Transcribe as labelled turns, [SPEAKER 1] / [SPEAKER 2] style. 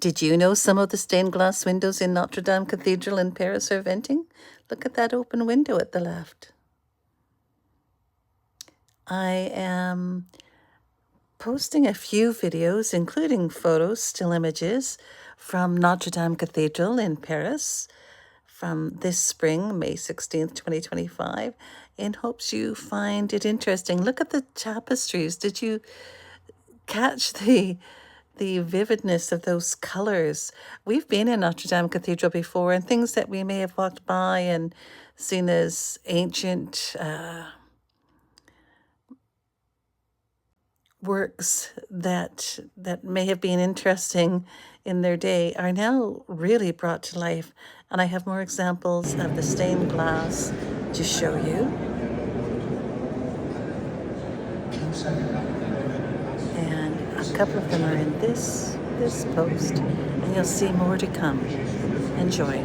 [SPEAKER 1] Did you know some of the stained glass windows in Notre Dame Cathedral in Paris are venting? Look at that open window at the left. I am posting a few videos, including photos, still images, from Notre Dame Cathedral in Paris from this spring, May 16th, 2025, in hopes you find it interesting. Look at the tapestries. Did you catch the vividness of those colors? We've been in Notre Dame Cathedral before, and things that we may have walked by and seen as ancient works that may have been interesting in their day are now really brought to life. And I have more examples of the stained glass to show you. And a couple of them are in this post, and you'll see more to come. Enjoy.